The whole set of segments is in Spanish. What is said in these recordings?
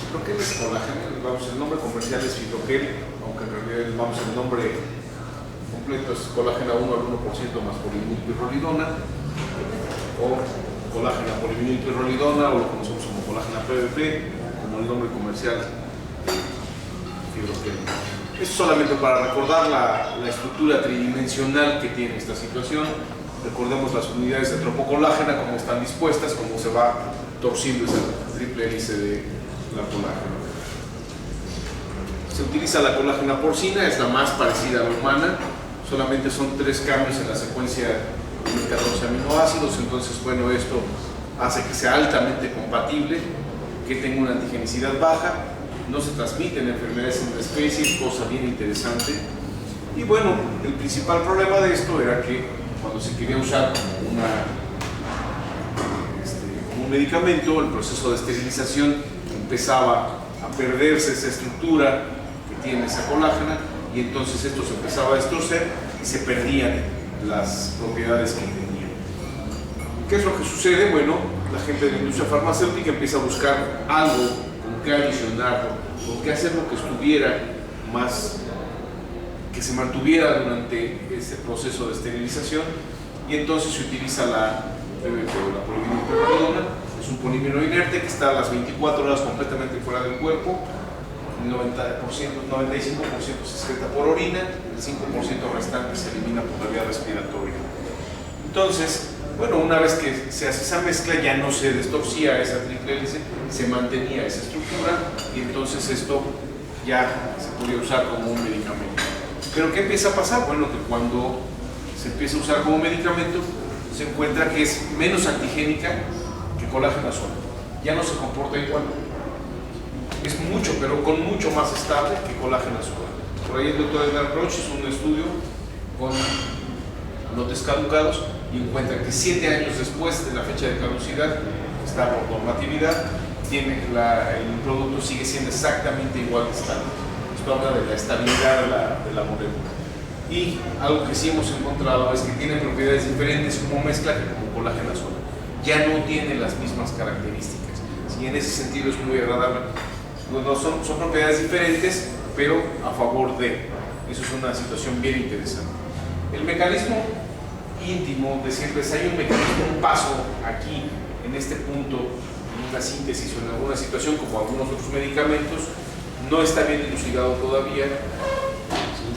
Fibroquel es colágeno, vamos, el nombre comercial es Fibroquel, aunque en realidad vamos, el nombre completo es colágeno 1 al 1% más polivinilpirrolidona, o colágeno polivinilpirrolidona, o lo conocemos como colágeno PVP, como el nombre comercial de Fibroquel. Esto solamente para recordar la estructura tridimensional que tiene esta situación. Recordemos las unidades de tropocolágena, cómo están dispuestas, cómo se va torciendo esa triple hélice de la colágena. Se utiliza la colágena porcina, es la más parecida a la humana, solamente son 3 cambios en la secuencia de 14 aminoácidos, entonces bueno, esto hace que sea altamente compatible, que tenga una antigenicidad baja, no se transmiten enfermedades entre especies, cosa bien interesante. Y bueno, el principal problema de esto era que cuando se quería usar como un medicamento, el proceso de esterilización empezaba a perderse esa estructura que tiene esa colágena, y entonces esto se empezaba a destorcer y se perdían las propiedades que tenía. ¿Qué es lo que sucede? Bueno, la gente de la industria farmacéutica empieza a buscar algo con que adicionarlo, con que hacer lo que estuviera más, que se mantuviera durante ese proceso de esterilización, y entonces se utiliza la PVP o la polivinilpirrolidona. Es un polímero inerte que está a las 24 horas completamente fuera del cuerpo. El 95% se excreta por orina, el 5% restante se elimina por la vía respiratoria. Entonces, bueno, una vez que se hace esa mezcla, ya no se destorcía esa triple hélice, se mantenía esa estructura, y entonces esto ya se podía usar como un medicamento. Pero ¿qué empieza a pasar? Bueno, que cuando se empieza a usar como medicamento, se encuentra que es menos antigénica que colágeno solo. Ya no se comporta igual. Es mucho, pero con mucho más estable que colágeno solo. Por ahí el doctor Edgar Roch hizo un estudio con lotes caducados y encuentra que 7 años después de la fecha de caducidad, que está por normatividad, el producto sigue siendo exactamente igual de estable. Esto habla de la estabilidad de la molécula. Y algo que sí hemos encontrado es que tiene propiedades diferentes como mezcla que como colágeno solo. Ya no tiene las mismas características. Sí, en ese sentido es muy agradable. No, son propiedades diferentes, pero a favor de. Eso es una situación bien interesante. El mecanismo íntimo de siempre es, hay un mecanismo, un paso aquí, en este punto, en una síntesis o en alguna situación, como algunos otros medicamentos, no está bien dilucidado todavía, ¿sí?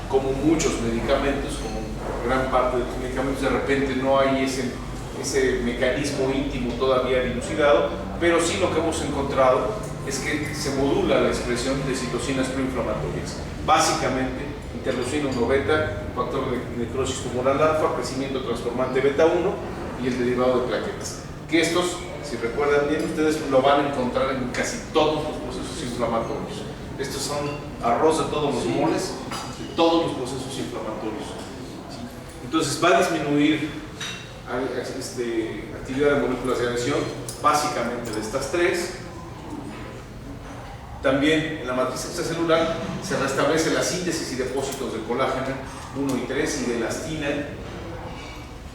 Como muchos medicamentos, como gran parte de los medicamentos, de repente no hay ese mecanismo íntimo todavía dilucidado, pero sí lo que hemos encontrado es que se modula la expresión de citocinas proinflamatorias. Básicamente, interleucina 1 beta, factor de necrosis tumoral alfa, crecimiento transformante beta 1 y el derivado de plaquetas. Que estos, si recuerdan bien, ustedes lo van a encontrar en casi todos los procesos inflamatorios. Estos son arroz de todos los moles, de todos los procesos inflamatorios. Entonces va a disminuir actividad de moléculas de adhesión, básicamente de estas 3. También en la matriz extracelular se restablece la síntesis y depósitos de colágeno 1 y 3 y de elastina.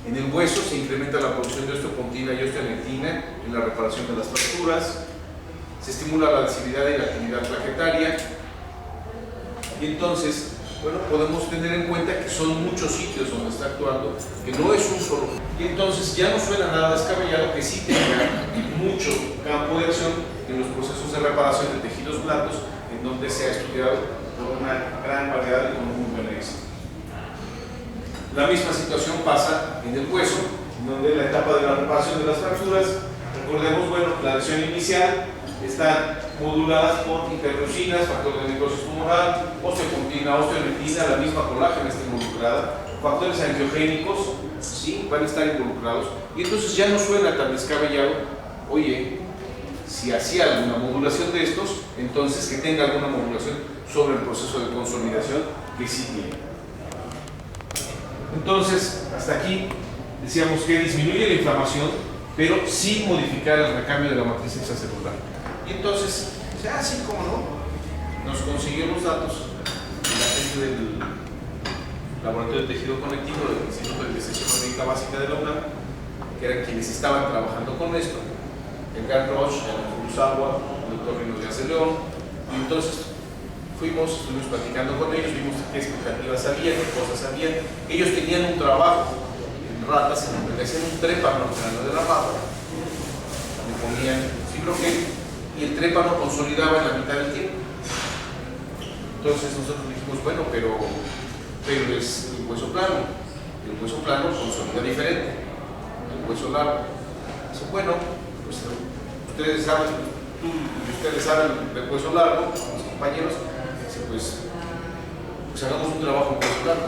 En el hueso se incrementa la producción de osteopontina y osteolentina en la reparación de las fracturas. Se estimula la adhesividad y la actividad plaquetaria. Y entonces, bueno, podemos tener en cuenta que son muchos sitios donde está actuando, que no es un solo. Y entonces ya no suena nada descabellado que sí tenga mucho campo de acción en los procesos de reparación de tejidos blandos, en donde se ha estudiado por una gran variedad y con muy buen éxito. La misma situación pasa en el hueso, en donde la etapa de la reparación de las fracturas, recordemos, bueno, la lesión inicial están moduladas por interleucinas, factor de necrosis tumoral, osteopontina, osteolentina, la misma colágena está involucrada, factores angiogénicos, sí, van a estar involucrados, y entonces ya no suena tan descabellado, oye, si hacía alguna modulación de estos, entonces que tenga alguna modulación sobre el proceso de consolidación que sí tiene. Entonces, hasta aquí decíamos que disminuye la inflamación, pero sin modificar el recambio de la matriz extracelular. Y entonces, sí, cómo no, nos consiguió los datos la gente del Laboratorio de Tejido Conectivo del Instituto de Investigación Médica Básica de la UNAM, que eran quienes estaban trabajando con esto, Edgar Roch, Agua, el doctor Rino Díaz de León, y entonces estuvimos platicando con ellos, vimos qué expectativas había, qué cosas había. Ellos tenían un trabajo en ratas, en donde hacían un trépano al grano de la rata, le ponían fibroquel y el trépano consolidaba en la mitad del tiempo. Entonces nosotros dijimos, bueno, pero es el hueso plano. El hueso plano consolida diferente, el hueso largo. Dice, bueno, pues ustedes saben, tú y ustedes saben del hueso largo, mis compañeros, pues hagamos un trabajo en hueso largo.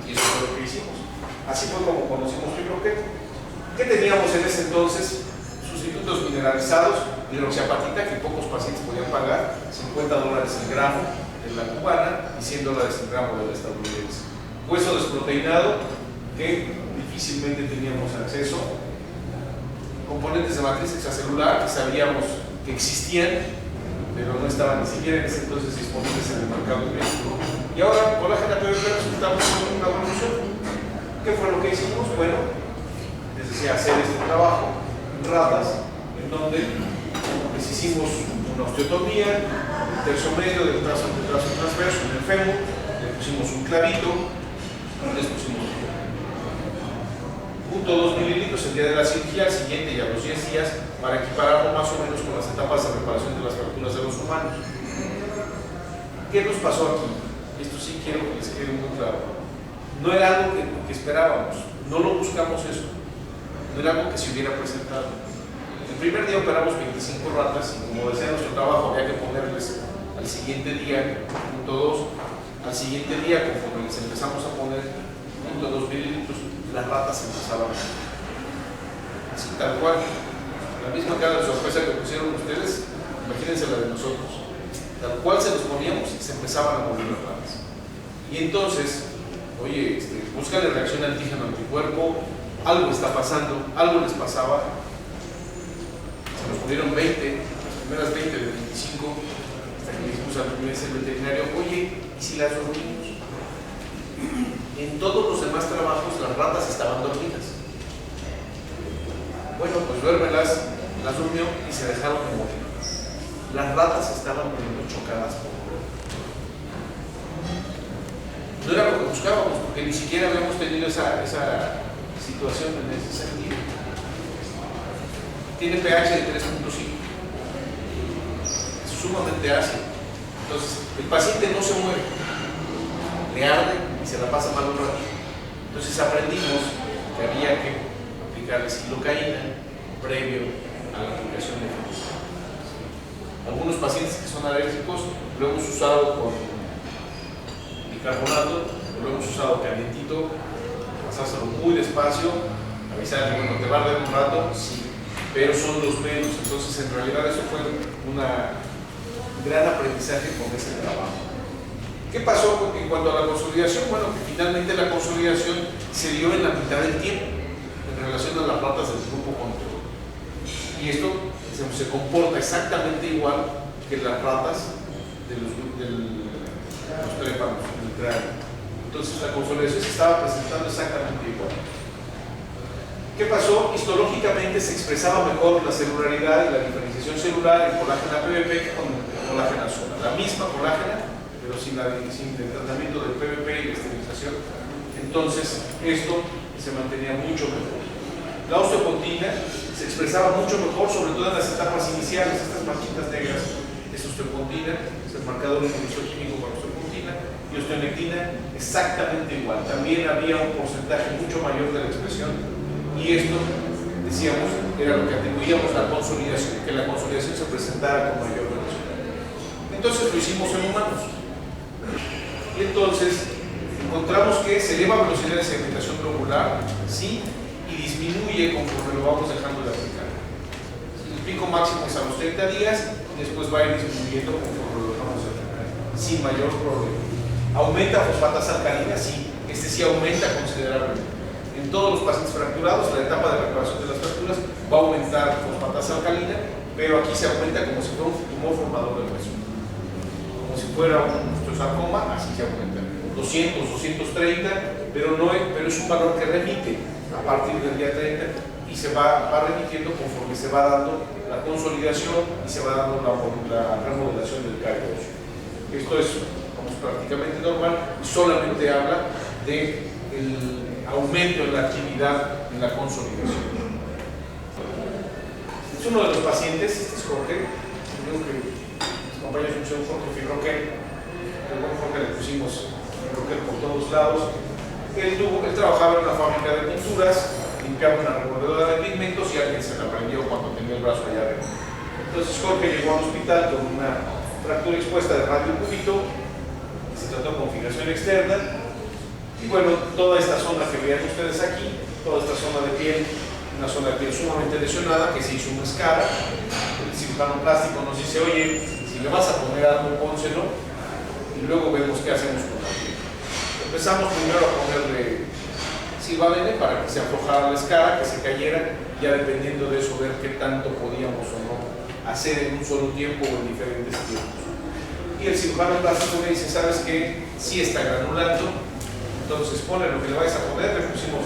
Y eso fue lo que hicimos. Así fue como conocimos fibroquel. ¿Qué teníamos en ese entonces? Sustitutos mineralizados, hidroxiapatita, que pocos pacientes podían pagar, $50 el gramo de la cubana y $100 el gramo de la estadounidense. Hueso desproteinado, que difícilmente teníamos acceso. Componentes de matriz extracelular que sabíamos que existían, pero no estaban ni siquiera en ese entonces disponibles en el mercado de México. Y ahora, colágeno PVP, resultamos con una evolución. ¿Qué fue lo que hicimos? Bueno, les decía, hacer este trabajo en ratas, en donde les hicimos una osteotomía, el tercio medio del brazo transverso, en el fémur, le pusimos un clavito, y les pusimos 0.2 mililitros el día de la cirugía, al siguiente y a los 10 días, para equipararlo más o menos con las etapas de reparación de las fracturas de los humanos. ¿Qué nos pasó aquí? Esto sí quiero que les quede muy claro. No era algo que esperábamos, no lo buscamos eso, no era algo que se hubiera presentado. El primer día operamos 25 ratas y como decía nuestro trabajo había que ponerles al siguiente día 0.2, al siguiente día conforme les empezamos a poner 0.2 mililitros, las ratas empezaban así tal cual. La misma cara de sorpresa que pusieron ustedes, imagínense la de nosotros. Tal cual se los poníamos y se empezaban a morir las ratas. Y entonces, oye, búscale reacción antígeno-anticuerpo, algo está pasando, algo les pasaba. Se nos murieron 20, las primeras 20 de 25, hasta que le dijimos al veterinario, oye, ¿y si las dormimos? En todos los demás trabajos las ratas estaban dormidas. Bueno, pues duérmelas, las durmió y se dejaron morir. Las ratas estaban muriendo chocadas por no era lo que buscábamos, porque ni siquiera habíamos tenido esa situación en ese sentido. Tiene pH de 3.5, es sumamente ácido. Entonces, el paciente no se muere, le arde y se la pasa mal un rato. Entonces aprendimos que había que aplicarle silocaína previo a la aplicación de fungicida. Algunos pacientes que son alérgicos lo hemos usado con bicarbonato, lo hemos usado calientito, pasárselo muy despacio, avisarle, bueno, te va a arder un rato, sí, pero son los menos. Entonces, en realidad, eso fue un gran aprendizaje con ese trabajo. ¿Qué pasó en cuanto a la consolidación? Bueno, que finalmente la consolidación se dio en la mitad del tiempo en relación a las ratas del grupo control. Y esto se comporta exactamente igual que las ratas de los trépanos, del cráneo. Entonces la consolidación se estaba presentando exactamente igual. ¿Qué pasó? Histológicamente se expresaba mejor la celularidad y la diferenciación celular en colágena PVP que con colágena sola. La misma colágena, pero sin el tratamiento del PVP y la esterilización. Entonces esto se mantenía mucho mejor. La osteopontina se expresaba mucho mejor, sobre todo en las etapas iniciales. Estas manchitas negras es osteopontina, es el marcador inmunoquímico para osteopontina, y osteonectina exactamente igual. También había un porcentaje mucho mayor de la expresión, y esto, decíamos, era lo que atribuíamos a la consolidación, que la consolidación se presentara con mayor velocidad. Entonces lo hicimos en humanos. Y entonces encontramos que se eleva velocidad de segmentación globular, sí, y disminuye conforme lo vamos dejando de aplicar. El pico máximo es a los 30 días y después va a ir disminuyendo conforme lo dejamos de aplicar, sin mayor problema. ¿Aumenta fosfatas alcalinas? Sí, sí aumenta considerablemente. En todos los pacientes fracturados, la etapa de recuperación de las fracturas va a aumentar fosfatas alcalina, pero aquí se aumenta como si fuera un tumor formador del hueso. Como si fuera un osteosarcoma, así se aumenta. 200, 230, pero es un valor que remite a partir del día 30 y y se va remitiendo conforme se va dando la consolidación y se va dando la remodelación del callo óseo. Esto es prácticamente normal y solamente habla del aumento en la actividad en la consolidación. Es uno de los pacientes, este es Jorge, creo que mis compañeros pusieron Jorge Fibroquel, el buen Jorge le pusimos Fibroquel por todos lados. Él trabajaba en una fábrica de pinturas, limpiaba una revolvedora de pigmentos y alguien se la prendió cuando tenía el brazo allá arriba. Entonces Jorge llegó al hospital con una fractura expuesta de radio cúbito, se trató con fijación externa y bueno, toda esta zona que vean ustedes aquí, toda esta zona de piel, una zona de piel sumamente lesionada que se hizo una escara. El cirujano plástico nos dice, oye, si le vas a poner algo, pónselo y luego vemos qué hacemos con la piel. Empezamos primero a ponerle silvalene para que se aflojara la escara, que se cayera, ya dependiendo de eso ver qué tanto podíamos o no hacer en un solo tiempo o en diferentes tiempos. Y el cirujano plástico me dice, ¿sabes qué? Sí está granulando, entonces ponle lo que le vais a poner, le pusimos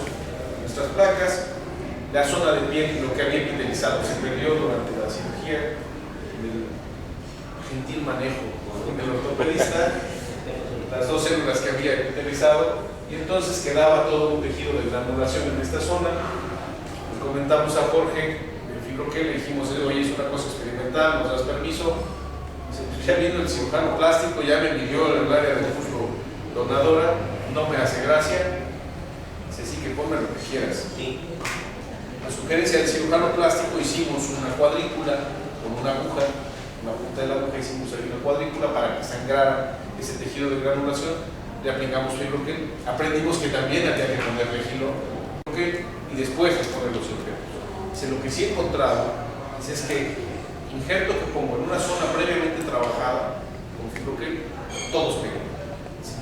nuestras placas, la zona de piel, lo que había epitelizado se perdió durante la cirugía, el gentil manejo del ortopedista, las dos células que había epitelizado, y entonces quedaba todo un tejido de granulación en esta zona. Le comentamos a Jorge, el Fibroquel, le dijimos, oye, es una cosa experimental, ¿nos das permiso? Ya vino el cirujano plástico, ya me midió el área del músculo donadora, no me hace gracia, dice, sí, que ponme lo que quieras. A sugerencia del cirujano plástico hicimos una cuadrícula con una aguja, una punta de la aguja hicimos ahí una cuadrícula para que sangrara ese tejido de granulación, le aplicamos Fibroquel, aprendimos que también había que ponerle Fibroquel y después les poner los injertos. Lo que sí he encontrado es que injerto que pongo en una zona previamente trabajada con Fibroquel, todos pegan.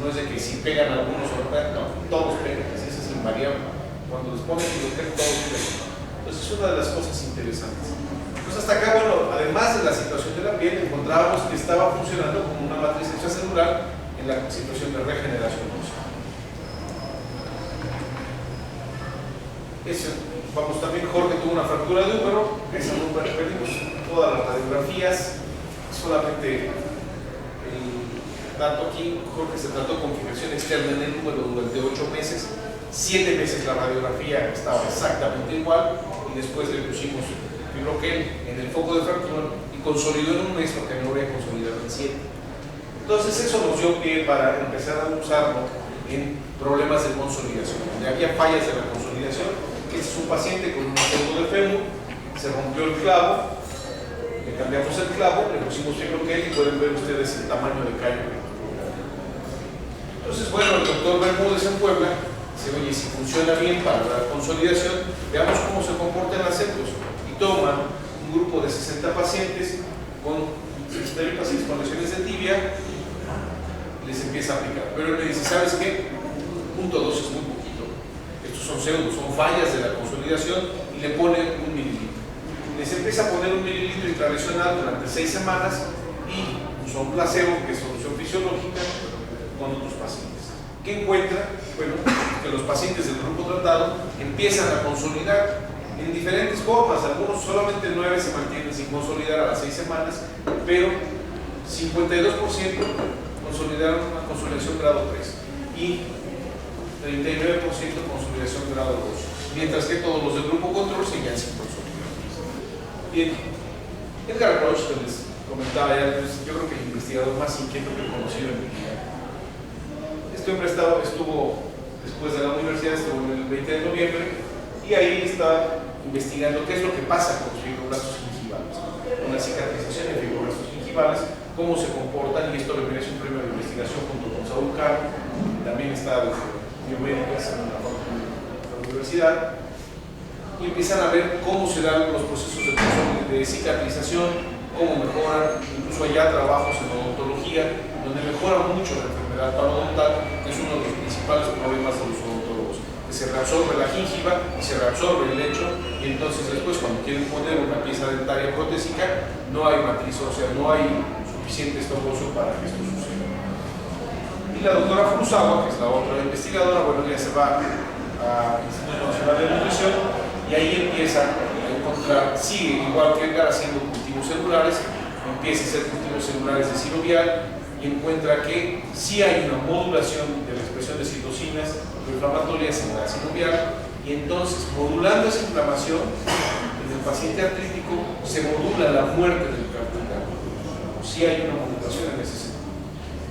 No es de que si pegan algunos o no, todos pegan, ese es invariable. Cuando les ponen Fibroquel, todos pegan. Entonces es una de las cosas interesantes. Entonces hasta acá, bueno, además de la situación de la piel, encontrábamos que estaba funcionando como una matriz extracelular en la situación de regeneración ósea. Vamos, también Jorge tuvo una fractura de húmero, esa no perdimos todas las radiografías, solamente el dato aquí, Jorge se trató con fijación externa en el húmero durante 8 meses, 7 meses la radiografía estaba exactamente igual y después le pusimos Fibroquel en el foco de fractura y consolidó en un mes lo que no había consolidado en 7. Entonces eso nos dio pie para empezar a usarlo en problemas de consolidación, donde había fallas de la consolidación. Este es un paciente con un pseudo de fémur, se rompió el clavo, le cambiamos el clavo, le pusimos Fibroquel y pueden ver ustedes el tamaño de callo. Entonces, bueno, el doctor Bermúdez en Puebla dice, oye, si funciona bien para la consolidación, veamos cómo se comportan las centros. Y toma un grupo de 60 pacientes con lesiones de tibia y les empieza a aplicar. Pero él me dice, ¿sabes qué? Punto 2 es muy poquito. Estos son pseudos, son fallas de la consolidación y le pone 1 mililitro. Les empieza a poner 1 mililitro intralesional durante 6 semanas y son placebo, que es solución fisiológica, con otros pacientes. ¿Qué encuentra? Bueno, que los pacientes del grupo tratado empiezan a consolidar en diferentes formas. Algunos solamente 9 se mantienen sin consolidar a las 6 semanas, pero 52% consolidaron una consolidación grado 3 y 39% consolidación grado 2, mientras que todos los del grupo control seguían sin consolidar. Bien, Edgar Roche, que les comentaba ya, yo creo que el investigador más inquieto que he conocido en mi vida. Este hombre estuvo después de la universidad, estuvo en el 20 de noviembre y ahí está investigando qué es lo que pasa con los fibroblastos gingivales, con la cicatrización de fibroblastos gingivales, cómo se comportan, y esto le merece un premio de investigación junto con Saúl Caro, también está desde biomédicas en la universidad, y empiezan a ver cómo se dan los procesos de cicatrización, cómo mejoran, incluso allá trabajos en odontología, donde mejora mucho la enfermedad parodontal, que es uno de los principales problemas de los odontólogos, que se reabsorbe la gingiva y se reabsorbe el lecho, y entonces después cuando quieren poner una pieza dentaria protésica, no hay matriz ósea, no hay suficiente stop óseo para que esto suceda. Y la doctora Furusawa, que es la otra investigadora, bueno, ya se va al Instituto Nacional de Nutrición y ahí empieza a encontrar, sigue igual que Edgar haciendo cultivos celulares, empieza a hacer cultivos celulares de sinovial y encuentra que sí hay una modulación de la expresión de citocinas proinflamatorias en la sinovial, y entonces modulando esa inflamación en el paciente artrítico se modula la muerte del cartílago. Sí hay una modulación en ese sentido.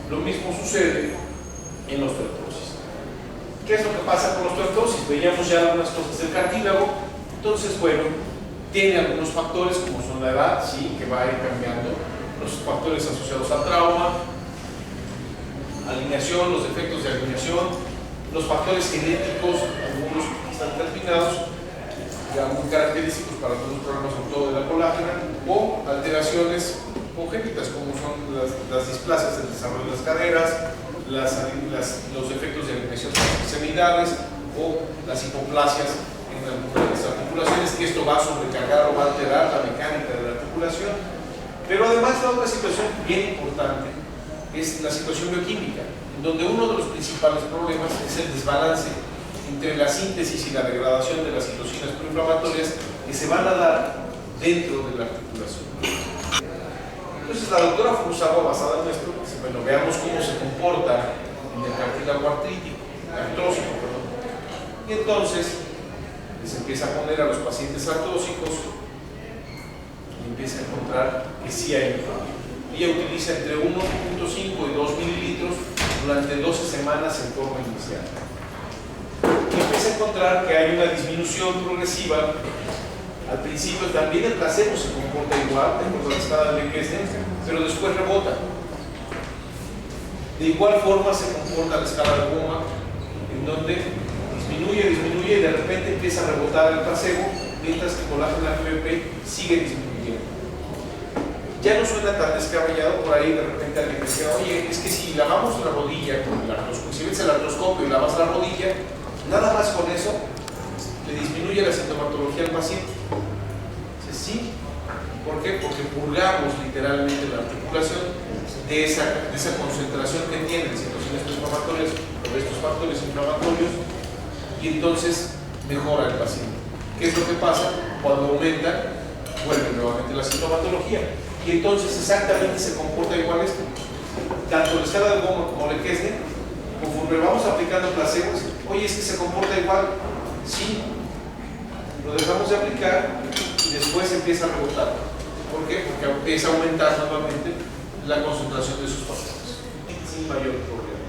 Lo mismo sucede en la osteoartrosis. ¿Qué es lo que pasa con la osteoartrosis? Veíamos ya algunas cosas del cartílago. Entonces, bueno, tiene algunos factores como son la edad, sí, que va a ir cambiando, los factores asociados al trauma, alineación, los defectos de alineación, los factores genéticos, algunos están determinados, ya muy característicos para algunos problemas, sobre todo de la colágena, o alteraciones congénitas, como son las displasias del desarrollo de las caderas, los efectos de alineación semidales o las hipoplasias en algunas de las articulaciones, que esto va a sobrecargar o va a alterar la mecánica de la articulación. Pero además la otra situación bien importante es la situación bioquímica, en donde uno de los principales problemas es el desbalance entre la síntesis y la degradación de las citocinas proinflamatorias que se van a dar dentro de la articulación. Entonces la doctora Furusawa, basada en esto, dice, bueno, veamos cómo se comporta en el cartílago artrósico, perdón. Y entonces les empieza a poner a los pacientes artrósicos y empieza a encontrar que sí hay inflamación. Ella utiliza entre 1.5 y 2 mililitros durante 12 semanas en forma inicial. Y empieza a encontrar que hay una disminución progresiva. Al principio también el placebo se comporta igual, de acuerdo a la escala de Kessler, pero después rebota. De igual forma se comporta la escala de Bowman, en donde disminuye y de repente empieza a rebotar el placebo, mientras que con la PVP sigue disminuyendo. Ya no suena tan descabellado. Por ahí de repente alguien decía, oye, es que si lavamos la rodilla con el artroscopio, si ves el artroscopio y lavas la rodilla, nada más con eso le disminuye la sintomatología al paciente. Dice, sí. ¿Por qué? Porque purgamos literalmente la articulación de esa concentración que tiene de citocinas inflamatorias o de estos factores inflamatorios, y entonces mejora el paciente. ¿Qué es lo que pasa? Cuando aumenta, vuelve nuevamente la sintomatología. Y entonces exactamente se comporta igual esto. Tanto la escala de Bowman como la Kessler, conforme vamos aplicando placebos, oye, es que se comporta igual. Sí, lo dejamos de aplicar y después empieza a rebotar. ¿Por qué? Porque empieza a aumentar nuevamente la concentración de sus factores sin mayor problema.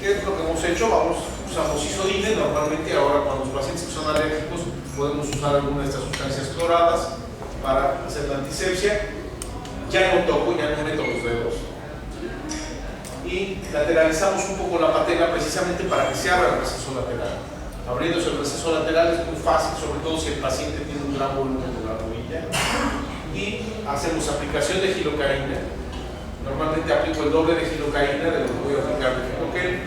¿Qué es lo que hemos hecho? Usamos isodine. Normalmente ahora cuando los pacientes que son alérgicos podemos usar alguna de estas sustancias cloradas para hacer la antisepsia. Ya no toco, ya no meto los dedos. Y lateralizamos un poco la patela precisamente para que se abra el receso lateral. Abriéndose el receso lateral es muy fácil, sobre todo si el paciente tiene un gran volumen de la rodilla. Y hacemos aplicación de gilocaína. Normalmente aplico el doble de gilocaína de lo que voy a aplicar de giloquel.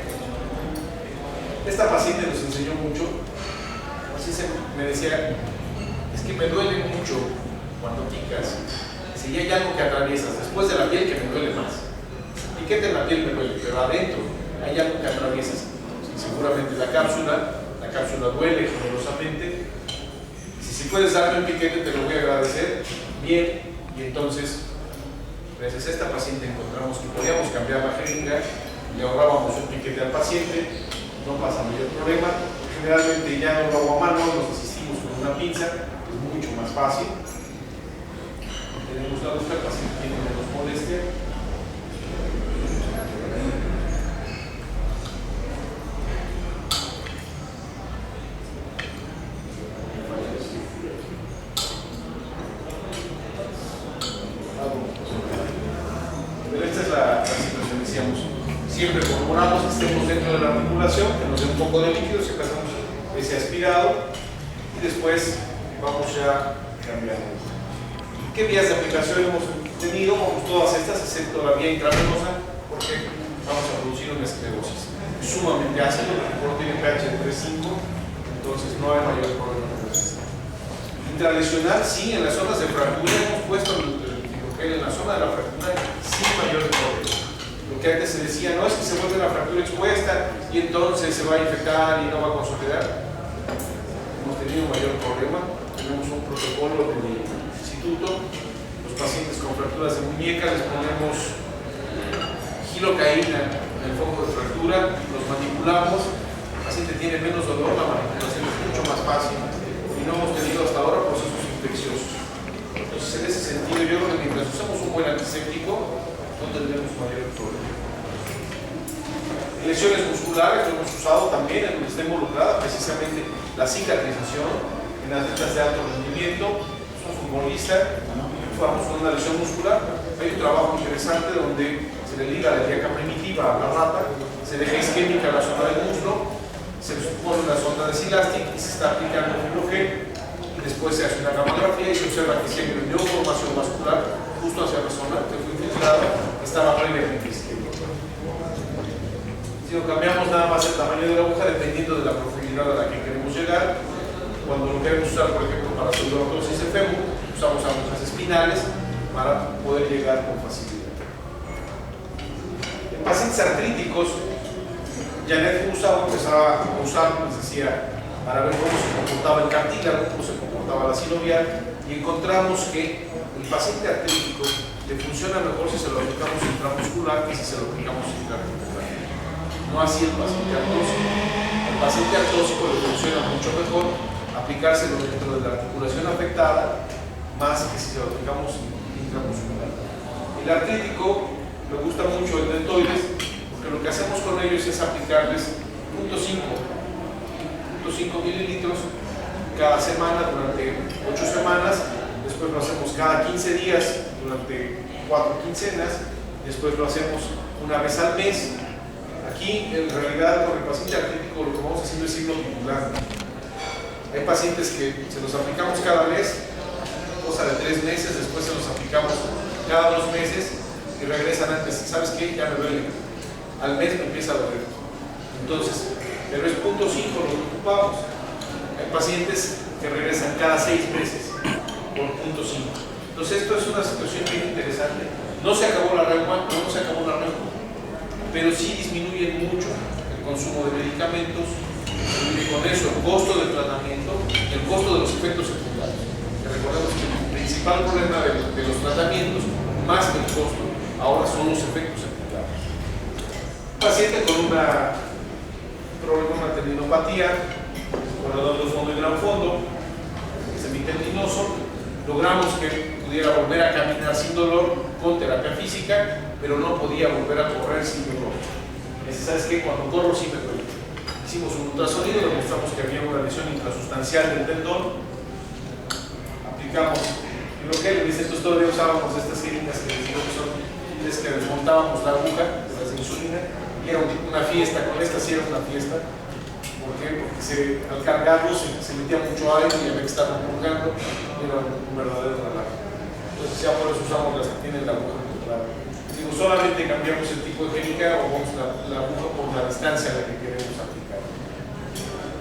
Esta paciente nos enseñó mucho. Así me decía, es que me duele mucho cuando picas. Si hay algo que atraviesas después de la piel que me duele más. Piquete en la piel me duele, pero adentro hay algo que atraviesas. Seguramente la cápsula duele generosamente. Si puedes darme un piquete, te lo voy a agradecer. Bien, y entonces, gracias a esta paciente encontramos que podíamos cambiar la jeringa, le ahorrábamos un piquete al paciente, no pasa mayor problema. Generalmente ya no lo hago a mano, nos asistimos con una pinza, es mucho más fácil. Tenemos la luz, el paciente tiene menos molestia. Siempre corroboramos que estemos dentro de la articulación, que nos dé un poco de líquido, si pasamos ese aspirado, y después vamos ya cambiando. ¿Qué vías de aplicación hemos tenido? Vamos todas estas, excepto la vía intravenosa, porque vamos a producir una esclerosis sumamente ácido, el tiene pH de 3.5, entonces no hay mayor problema con eso. Intralesional, sí, en las zonas de fractura hemos puesto el en la zona de la fractura sin mayor problema. Lo que antes se decía, no es que se vuelve la fractura expuesta y entonces se va a infectar y no va a consolidar. tenido mayor problema. Tenemos un protocolo del instituto. Los pacientes con fracturas de muñeca les ponemos gilocaína en el foco de fractura, los manipulamos, el paciente tiene menos dolor, la manipulación es mucho más fácil y no hemos tenido hasta ahora procesos infecciosos. Entonces, en ese sentido, yo creo que mientras usamos un buen antiséptico, no tendremos mayor problema. En lesiones musculares lo hemos usado también, en donde está involucrada precisamente la cicatrización en atletas de alto rendimiento. Es un futbolista, vamos con una lesión muscular, hay un trabajo interesante donde se le liga la ilíaca primitiva a la rata, se deja isquémica la zona del muslo, se pone una sonda de Silastic y se está aplicando fibrogel y después se hace una gamografía y se observa que si hay una neoformación vascular justo hacia la zona que fue infiltrada, estaba previamente isquémica. Si lo cambiamos nada más el tamaño de la aguja dependiendo de la profundidad a la que queremos llegar, cuando lo queremos usar por ejemplo para pseudoartrosis de fémur, usamos agujas espinales para poder llegar con facilidad. En pacientes artríticos, Janet Gustavo empezaba a usar, les decía, para ver cómo se comportaba el cartílago, cómo se comportaba la sinovial, y encontramos que el paciente artrítico le funciona mejor si se lo aplicamos intramuscular que si se lo aplicamos intraarticular. No así el paciente artósico. El paciente artósico le funciona mucho mejor aplicárselo dentro de la articulación afectada más que si se lo aplicamos intramuscular. El artrítico le gusta mucho el deltoides porque lo que hacemos con ellos es aplicarles 0.5 mililitros cada semana durante 8 semanas, después lo hacemos cada 15 días durante 4 quincenas, después lo hacemos una vez al mes. Aquí en realidad con el paciente artrítico lo que vamos haciendo es signo titular. Hay pacientes que se los aplicamos cada mes, cosa de 3 meses, después se los aplicamos cada 2 meses y regresan antes. ¿Sabes qué? Ya me duele. Al mes me empieza a doler. Entonces, pero es 0.5 lo que ocupamos. Hay pacientes que regresan cada 6 meses por 0.5. Entonces, esto es una situación bien interesante. No se acabó la reuma, no se acabó la reuma, pero sí disminuye mucho el consumo de medicamentos. Y con eso el costo del tratamiento y el costo de los efectos secundarios. Que recordemos que el principal problema de los tratamientos, más que el costo, ahora son los efectos secundarios. Un paciente con un problema, una tendinopatía, corredor de fondo y gran fondo, semitendinoso, logramos que pudiera volver a caminar sin dolor con terapia física, pero no podía volver a correr sin dolor. ¿Sabes qué? Cuando corro sí me duele. Hicimos un ultrasonido, demostramos que había una lesión intrasustancial del tendón, aplicamos fibrogel, entonces todavía usábamos estas jeringas que les digo que son es que desmontábamos la aguja de las de insulina y era una fiesta, con esta sí era una fiesta. ¿Por qué? Porque al cargarlo se metía mucho aire y había que estar repurgando, era un verdadero relajo. Entonces ya por eso usamos las que tienen la aguja controlada. Digo, solamente cambiamos el tipo de jeringa o vamos la aguja por la distancia a la que queremos aplicar.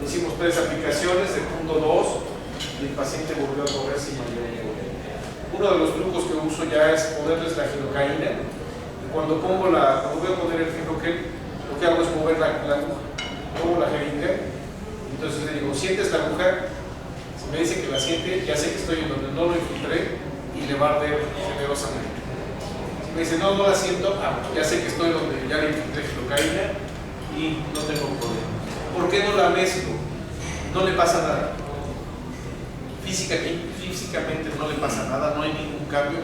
Hicimos 3 aplicaciones de 0.2 y el paciente volvió a correr sin mayor problema. Uno de los trucos que uso ya es ponerles la gilocaína. Y cuando voy a poner el fibrogel, lo que hago es mover la aguja. Pongo la jeringa, entonces le digo, ¿sientes la aguja? Si me dice que la siente, ya sé que estoy en donde no lo infiltré y le va a arder generosamente. Si me dice, no la siento, ya sé que estoy donde ya le infiltré gilocaína y no tengo problema. ¿Por qué no la mezclo? No le pasa nada. Físicamente no le pasa nada, no hay ningún cambio,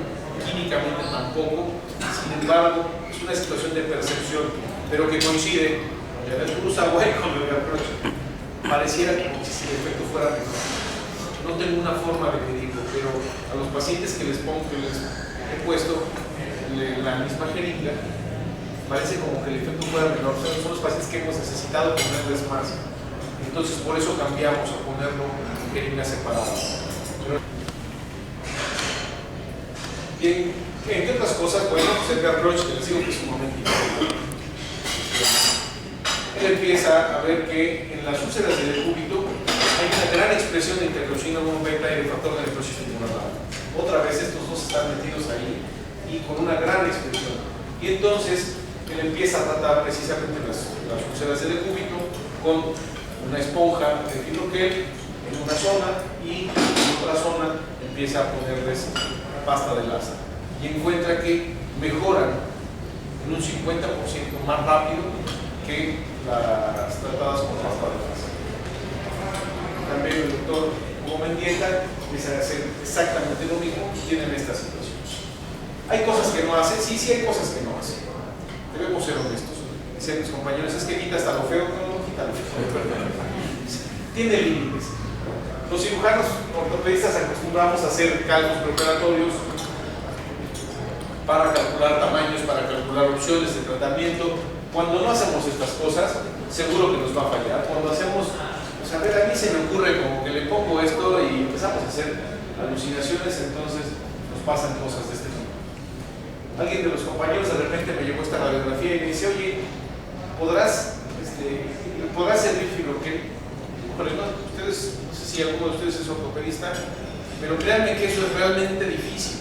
químicamente tampoco. Sin embargo, es una situación de percepción, pero que coincide. Ya les cruza guay con el approach. Pareciera como si el efecto fuera menor. No tengo una forma de medirlo, pero a los pacientes que les he puesto la misma jeringa, parece como que el efecto fuera menor. Son los pacientes que hemos necesitado ponerles más. Entonces, por eso cambiamos a ponerlo en jeringas separadas. Bien, entre otras cosas, bueno, pues el approach que les digo que es sumamente importante. Él empieza a ver que en las úlceras del decúbito hay una gran expresión de interleucina 1 beta y de factor de necrosis tumoral. Otra vez estos dos están metidos ahí y con una gran expresión. Y entonces él empieza a tratar precisamente las úlceras del decúbito con una esponja de fibrogel en una zona y en otra zona empieza a ponerles pasta de lasa y encuentra que mejoran en un 50% más rápido que las tratadas con pasta de lasa. También el doctor Hugo Mendieta empieza a hacer exactamente lo mismo y tienen esta situación. Hay cosas que no hace, sí hay cosas que no hace. Debemos ser honestos. Dicen mis compañeros, es que quita hasta lo feo, no quita lo feo. Tiene límites. Los cirujanos ortopedistas acostumbramos a hacer cálculos preparatorios para calcular tamaños, para calcular opciones de tratamiento. Cuando no hacemos estas cosas, seguro que nos va a fallar. Cuando hacemos, pues a ver, a mí se me ocurre como que le pongo esto y empezamos a hacer alucinaciones, entonces nos pasan cosas de este tipo. Alguien de los compañeros de repente me llevó esta radiografía y me dice, oye, ¿podrás servir fibroquel? Pero no, ustedes, no sé si alguno de ustedes es ortopedista, pero créanme que eso es realmente difícil.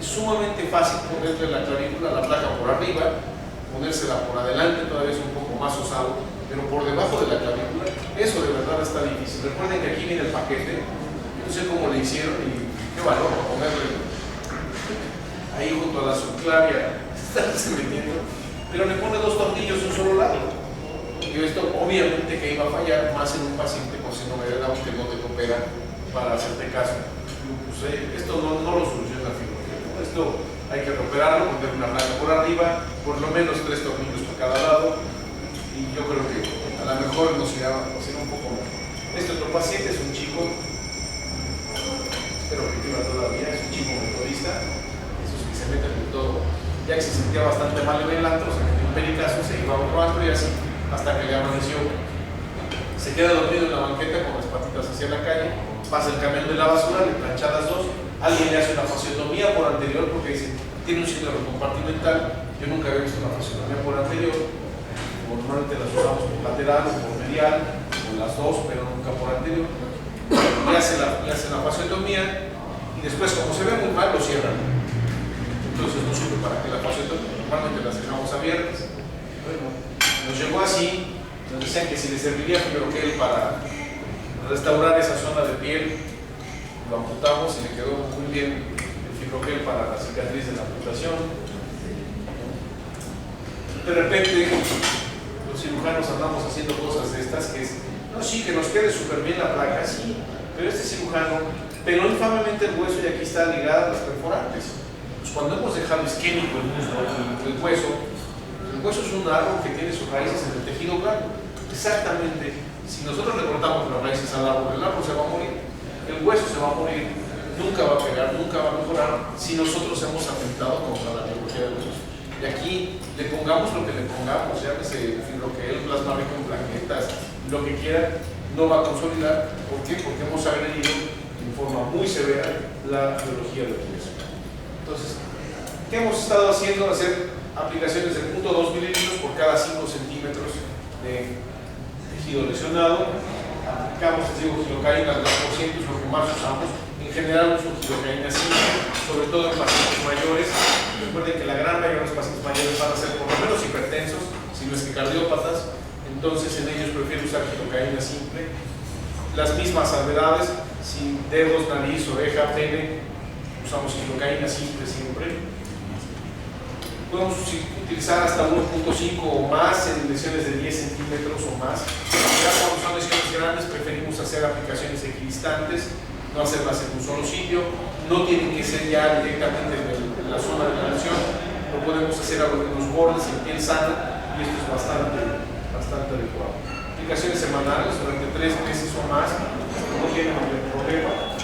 Es sumamente fácil ponerle la clavícula, la placa por arriba, ponérsela por adelante, todavía es un poco más osado, pero por debajo de la clavícula, eso de verdad está difícil. Recuerden que aquí viene el paquete, no sé cómo le hicieron y qué valor ponerle ahí junto a la subclavia, estarse metiendo, pero le pone 2 tornillos de un solo lado. Y esto obviamente que iba a fallar más en un paciente con síndrome de Down que no te opera para hacerte caso. Pues, esto no lo soluciona el fibroquel. Esto hay que operarlo, poner una placa por arriba, por lo menos 3 tornillos por cada lado, y yo creo que a lo mejor nos irá un poco mejor. Este otro paciente es un chico, espero que viva todavía, es un chico metodista, esos que se meten en todo, ya que se sentía bastante mal en el antro, se metió un pericazo, se iba a otro antro y así, hasta que le amaneció. Se queda dormido en la banqueta con las patitas hacia la calle, pasa el camión de la basura, le plancha las dos, alguien le hace una fasciotomía por anterior porque dice, tiene un síndrome compartimental, yo nunca había visto una fasciotomía por anterior, normalmente las usamos por lateral o por medial, o las dos, pero nunca por anterior. Le hace la fasciotomía y después, como se ve muy mal, lo cierran. Entonces no sirve para que la fasciotomía, normalmente las dejamos abiertas. Bueno, nos llegó así, nos decían que si le serviría fibroquel para restaurar esa zona de piel, lo amputamos y le quedó muy bien el fibroquel para la cicatriz de la amputación. De repente, los cirujanos andamos haciendo cosas de estas que es, no, sí, que nos quede súper bien la placa, sí, pero este cirujano peló infamemente el hueso y aquí está ligada las perforantes. Pues cuando hemos dejado isquémico el hueso es un árbol que tiene sus raíces en el tejido blando. Exactamente, si nosotros le cortamos las raíces al árbol, el árbol se va a morir, el hueso se va a morir, nunca va a pegar, nunca va a mejorar si nosotros hemos atentado contra la biología del hueso. Y aquí le pongamos lo que le pongamos, ya que se fibroquel, plasma rico en plaquetas, lo que quiera, no va a consolidar. ¿Por qué? Porque hemos agredido en forma muy severa la biología del hueso. Entonces, ¿qué hemos estado haciendo? Hacer aplicaciones de 0.2 mililitros por cada 5 centímetros de tejido lesionado. Aplicamos, les digo, gilocaína al 2%, es lo que más usamos. En general uso gilocaína simple, sobre todo en pacientes mayores. Recuerden que la gran mayoría de los pacientes mayores van a ser por lo menos hipertensos, si no es que cardiópatas. Entonces en ellos prefiero usar gilocaína simple. Las mismas salvedades, sin dedos, nariz, oreja, pene, usamos gilocaína simple siempre. Podemos utilizar hasta 1.5 o más en lesiones de 10 centímetros o más. Ya cuando son lesiones grandes preferimos hacer aplicaciones equidistantes, no hacerlas en un solo sitio. No tienen que ser ya directamente en la zona de la lesión, lo podemos hacer en los bordes, en piel sana, y esto es bastante adecuado. Aplicaciones semanales durante 3 meses o más, no tienen ningún problema.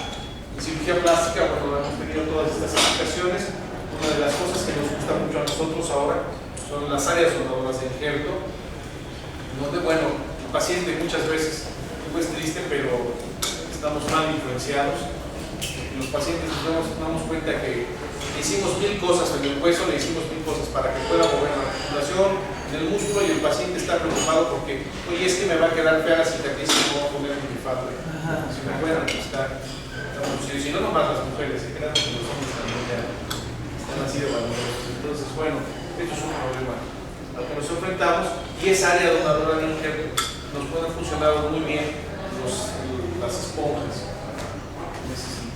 En cirugía plástica, bueno, hemos tenido todas estas aplicaciones. Una de las cosas que nos gusta mucho a nosotros ahora son las áreas donadoras de injerto, donde, bueno, el paciente muchas veces, es triste, pero estamos mal influenciados. Los pacientes nos damos cuenta que hicimos 1000 cosas en el hueso, le hicimos 1000 cosas para que pueda mover la articulación, en el músculo, y el paciente está preocupado porque, oye, es que me va a quedar fea la cicatriz y me voy a poner en mi falda. Si me pueden ajustar. Si no, nomás las mujeres, se crean que los hombres también ya están así de valorosos. Entonces, bueno, esto es un problema al que nos enfrentamos, y esa área donadora de injerto nos puede funcionar muy bien las esponjas. En ese sentido.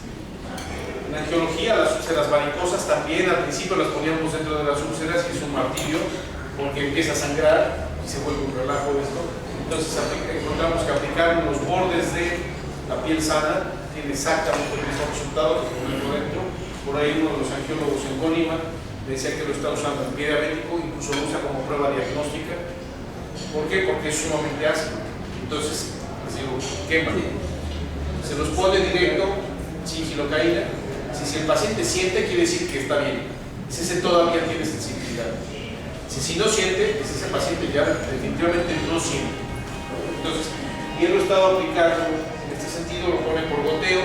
En angiología, las úlceras varicosas también al principio las poníamos dentro de las úlceras y es un martirio porque empieza a sangrar y se vuelve un relajo esto. Entonces encontramos que aplicar en los bordes de la piel sana tiene exactamente el mismo resultado que ponerlo dentro. Por ahí uno de los angiólogos en Colima decía que lo está usando en pie diabético, incluso lo usa como prueba diagnóstica. ¿Por qué? Porque es sumamente ácido. Entonces, les digo, quema. Se los pone directo, sin gilocaína. Si el paciente siente, quiere decir que está bien. Si ese todavía tiene sensibilidad. Si no siente, pues ese paciente ya definitivamente no siente. Entonces, y él lo ha estado aplicando en este sentido, lo pone por goteo,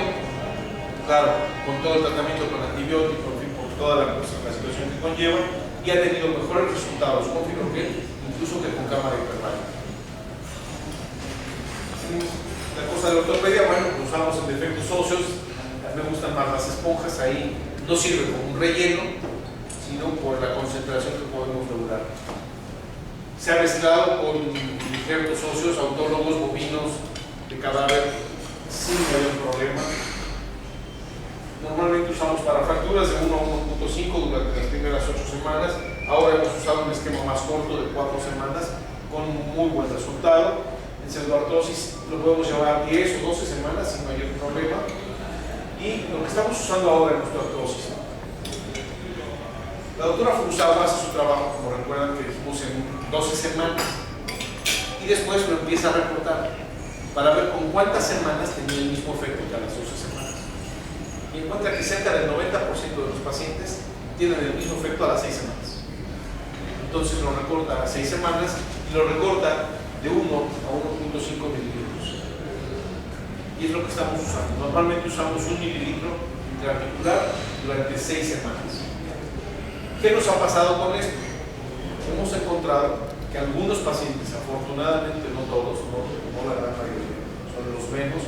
claro, con todo el tratamiento con antibióticos, en fin, por toda la situación que conlleva, y ha tenido mejores resultados con fibroquel, incluso que con cámara hiperbárica. La cosa de la ortopedia, bueno, lo usamos en defectos óseos. Me gustan más las esponjas, ahí no sirve como un relleno, sino por la concentración que podemos lograr. Se ha mezclado con injertos óseos, autólogos, bovinos, de cadáver, sin mayor problema. Normalmente usamos para fracturas de 1 a 1.5 durante las primeras 8 semanas. Ahora hemos usado un esquema más corto de 4 semanas con muy buen resultado. En pseudoartrosis lo podemos llevar 10 o 12 semanas sin mayor problema. Y lo que estamos usando ahora en nuestra artrosis. La doctora Furusawa hace su trabajo, como recuerdan que dijimos, en 12 semanas. Y después lo empieza a reportar para ver con cuántas semanas tenía el mismo efecto que a las 12 semanas. Y encuentra que cerca del 90% de los pacientes tienen el mismo efecto a las 6 semanas. Entonces lo recorta a 6 semanas y lo recorta de 1 a 1.5 mililitros. Y es lo que estamos usando. Normalmente usamos 1 mililitro intraarticular durante 6 semanas. ¿Qué nos ha pasado con esto? Hemos encontrado que algunos pacientes, afortunadamente no todos, no la gran mayoría, son los menos,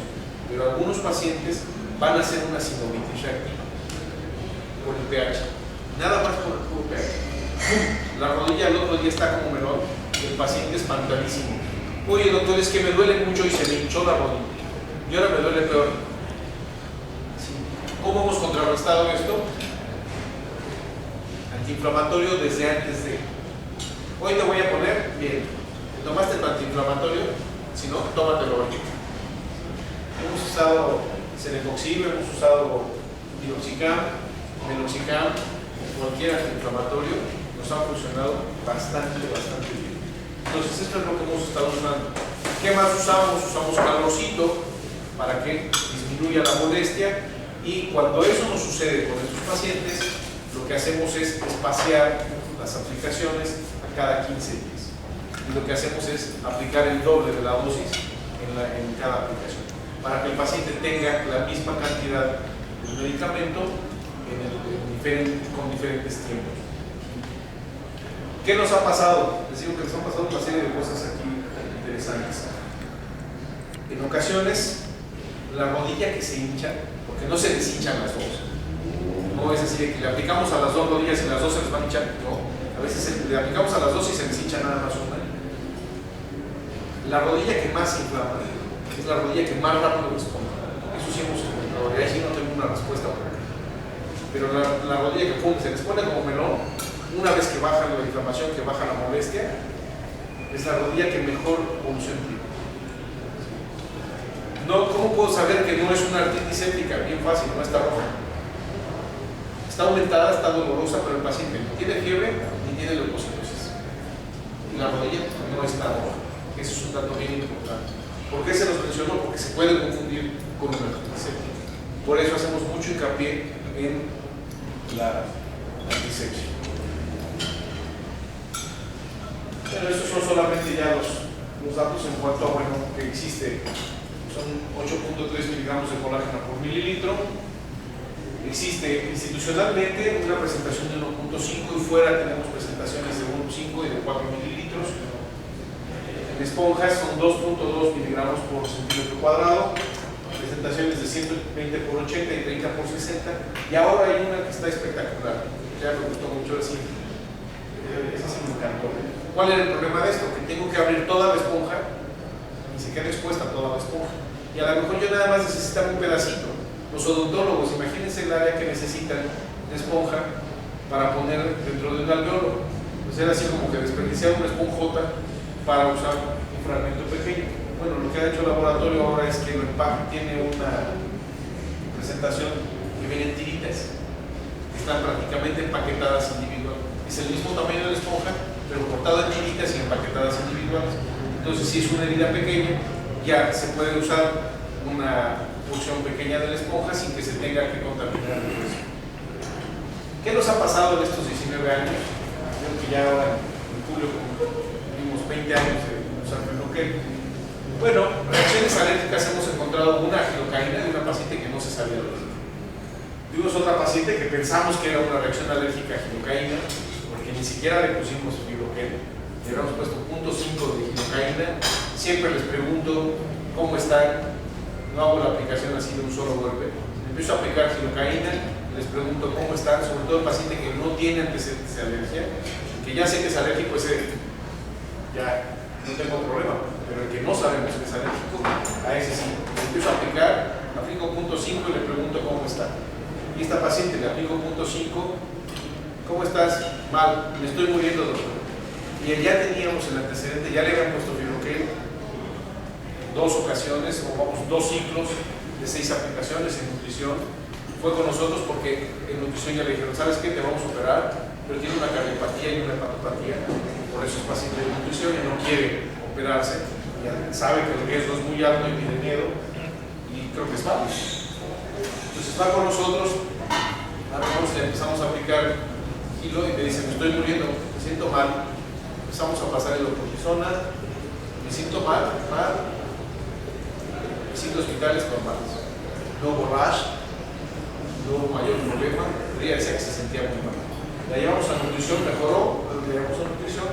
pero algunos pacientes van a hacer una sinovitis reactiva por el pH. Nada más por el puro pH. La rodilla el otro día está como melón, el paciente espantadísimo. Oye doctor, es que me duele mucho y se me hinchó la rodilla. Y ahora me duele peor. ¿Cómo hemos contrarrestado esto? Antiinflamatorio desde antes de. Hoy te voy a poner, bien, ¿tomaste el antiinflamatorio? Si no, tómatelo hoy. Hemos usado Celecoxib, hemos usado Diloxicam, Meloxicam, cualquier antiinflamatorio, nos ha funcionado bastante bien. Entonces esto es lo que hemos estado usando. ¿Qué más usamos? Usamos calorcito para que disminuya la molestia, y cuando eso no sucede con estos pacientes, lo que hacemos es espaciar las aplicaciones a cada 15 días. Y lo que hacemos es aplicar el doble de la dosis en cada aplicación, para que el paciente tenga la misma cantidad de medicamento con diferentes tiempos. ¿Qué nos ha pasado? Les digo que nos han pasado una serie de cosas aquí interesantes. En ocasiones, la rodilla que se hincha, porque no se deshinchan las dos. No es así de que le aplicamos a las dos rodillas y las dos se les van a hinchar. No, a veces le aplicamos a las dos y se les hincha nada más una. La rodilla que más se inflama es la rodilla que más rápido responde. Eso sí hemos encontrado, y ahí sí no tengo una respuesta por acá. Pero la rodilla que se les pone como melón, una vez que baja la inflamación, que baja la molestia, es la rodilla que mejor evolución tiene. No, ¿cómo puedo saber que no es una artritis séptica? Bien fácil, no está roja. Está aumentada, está dolorosa, pero el paciente ni tiene fiebre ni tiene leucocitosis. Y la rodilla no está roja. Eso es un dato bien importante. ¿Por qué se los menciono? Porque se puede confundir con una artritis séptica. Por eso hacemos mucho hincapié en la antisepsia. Pero estos son solamente ya los datos en cuanto a, bueno, que existe. Son 8.3 miligramos de colágeno por mililitro. Existe institucionalmente una presentación de 1.5 y fuera tenemos presentaciones de 1.5 y de 4 mililitros. En esponjas son 2.2 miligramos por centímetro cuadrado. Presentaciones de 120 por 80 y 30 por 60. Y ahora hay una que está espectacular. Ya me gustó mucho así. Esa sí me encantó. ¿Cuál era el problema de esto? Que tengo que abrir toda la esponja y se queda expuesta toda la esponja. y a lo mejor yo nada más necesitaba un pedacito. Los odontólogos, imagínense el área que necesitan de esponja para poner dentro de un alveolo. Pues era así como que desperdiciar una esponjota para usar un fragmento pequeño. Bueno, lo que ha hecho el laboratorio ahora es que el empaque tiene una presentación que vienen tiritas, que están prácticamente empaquetadas individualmente. Es el mismo tamaño de la esponja, pero cortado en tiritas y empaquetadas individuales. Entonces, si es una herida pequeña, ya se puede usar una porción pequeña de la esponja sin que se tenga que contaminar el hueso. ¿Qué nos ha pasado en estos 19 años? Creo que ya ahora en julio cumplimos 20 años de usar Fibroquel. Bueno, reacciones alérgicas hemos encontrado una gilocaína de una paciente que no se sabía de eso. Tuvimos otra paciente que pensamos que era una reacción alérgica a gilocaína, porque ni siquiera le pusimos Fibroquel. Le habíamos puesto 0.5 de gilocaína. Siempre les pregunto cómo están. No hago la aplicación así de un solo golpe. Empiezo a aplicar gilocaína, les pregunto cómo están, sobre todo el paciente que no tiene antecedentes de alergia, que ya sé que es alérgico, ese ya no tengo problema, pero el que no sabemos que es alérgico, a ese sí. Le empiezo a aplicar, aplico 0.5 y le pregunto cómo está. Y esta paciente le aplico 0.5, ¿cómo estás? Mal, me estoy muriendo, doctor. Y ya teníamos el antecedente, ya le habían puesto Fibroquel 2 ocasiones, o vamos, 2 ciclos de 6 aplicaciones en nutrición. Fue con nosotros porque en nutrición ya le dijeron, ¿sabes qué? Te vamos a operar, pero tiene una cardiopatía y una hepatopatía, por eso es paciente de nutrición y no quiere operarse, ya sabe que el riesgo es muy alto y tiene miedo, y creo que es válido. Entonces va con nosotros, le empezamos a aplicar kilo y te dice, me estoy muriendo, me siento mal, empezamos a pasar hidrocortisona, me siento mal, signos vitales normales. No hubo rash, no hubo mayor problema, pero ella decía que se sentía muy mal. La llevamos a nutrición, mejoró, la llevamos a nutrición,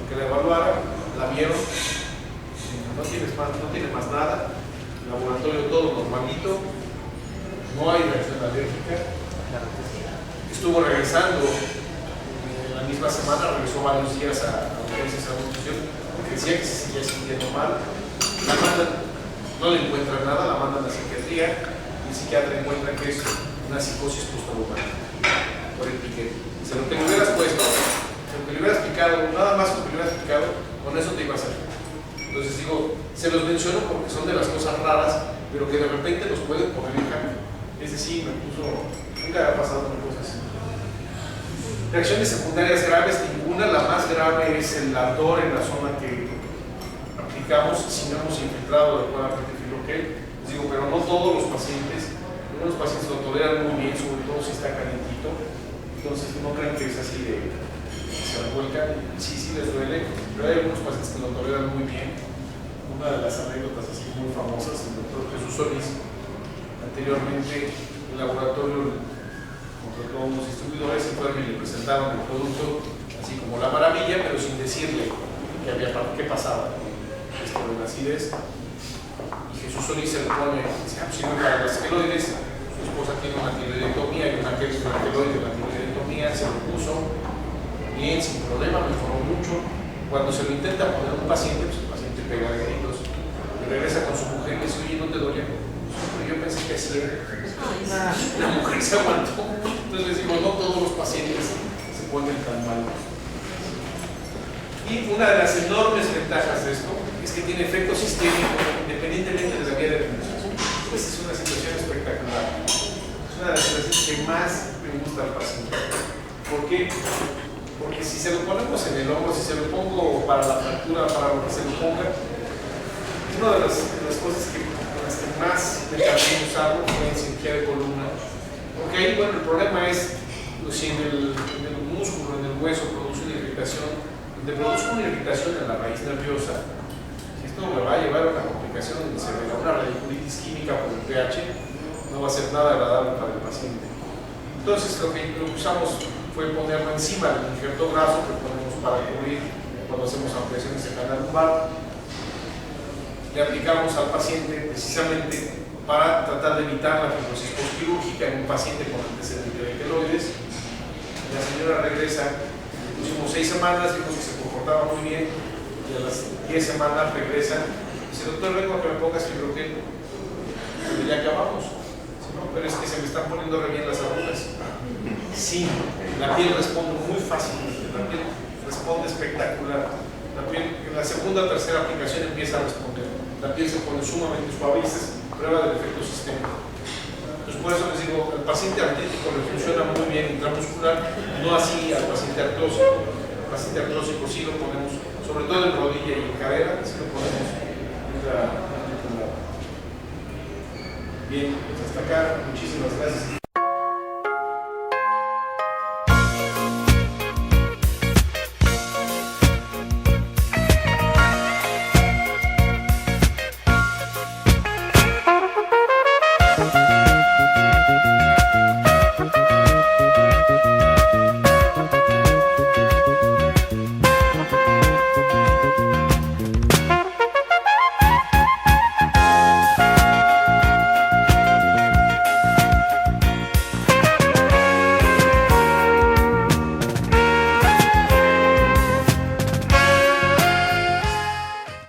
que la evaluaran, la vieron, no tiene más nada, el laboratorio todo normalito, no hay reacción alérgica. Estuvo regresando en la misma semana, regresó varios días a urgencias a nutrición, porque decía que se seguía sintiendo mal. La mandan, no le encuentran nada, la mandan a psiquiatría y el psiquiatra encuentra que es una psicosis postraumática por el piquete. Si lo que le hubieras puesto, lo que le hubieras picado, nada más lo que le hubieras picado, con eso te iba a hacer. Entonces digo, se los menciono porque son de las cosas raras, pero que de repente nos pueden poner en cambio. Es decir, nunca había pasado una cosa así. Reacciones secundarias graves, ninguna. La más grave es el ardor en la zona que aplicamos si no hemos infiltrado adecuadamente Fibroquel. Les digo, pero no todos los pacientes. Algunos pacientes lo toleran muy bien, sobre todo si está calientito. Entonces no crean que es así de que se revuelcan. Sí les duele, pero hay algunos pacientes que lo toleran muy bien. Una de las anécdotas así muy famosas, el doctor Jesús Solís, anteriormente el laboratorio contrató a unos distribuidores y fueron y le presentaron el producto así como la maravilla, pero sin decirle qué pasaba esto de la acidez. Y Jesús Solís se le pone, dice, sirve para las queloides. Su esposa tiene una tiroidectomía y una queloide de la tiroidectomía, se lo puso bien, sin problema, mejoró mucho. Cuando se lo intenta poner a un paciente, pues el paciente pega gritos y regresa con su mujer y dice, oye, ¿no te dolía? Pero yo pensé que así era. La mujer se aguantó. Entonces les digo, no todos los pacientes se ponen tan mal. Y una de las enormes ventajas de esto es que tiene efecto sistémico independientemente de la vía de administración. Esa es una situación espectacular. Es una de las situaciones que más me gusta al paciente. ¿Por qué? Porque si se lo ponemos en el hombro, si se lo pongo para la fractura, para lo que se lo ponga, una de las cosas que más me tardé en usarlo fue en cirugía de columna, porque ahí, bueno, el problema es si en el músculo, en el hueso produce una irritación, donde produce una irritación en la raíz nerviosa, si esto me va a llevar a una complicación donde se vea una radiculitis química por el pH, no va a ser nada agradable para el paciente. Entonces lo que usamos fue ponerlo encima del injerto graso que ponemos para cubrir cuando hacemos ampliaciones de canal lumbar. Le aplicamos al paciente precisamente para tratar de evitar la fibrosis postquirúrgica en un paciente con antecedente de queloides. La señora regresa, le pusimos 6 semanas, dijo que se comportaba muy bien, y a las 10 semanas regresa y dice, doctor, vengo a que me pongas Fibroquel. pero ya acabamos. No, pero es que se me están poniendo re bien las arrugas. Sí, la piel responde muy fácil, la piel responde espectacular. La piel en la segunda o tercera aplicación empieza a responder. La piel se pone sumamente suave y esta es prueba del efecto sistémico. Entonces por eso les digo, al paciente artrítico le funciona muy bien intramuscular, no así al paciente artrósico. Al paciente artrósico sí lo ponemos, sobre todo en rodilla y en cadera, sí lo ponemos intramuscular. Bien, pues hasta acá, muchísimas gracias.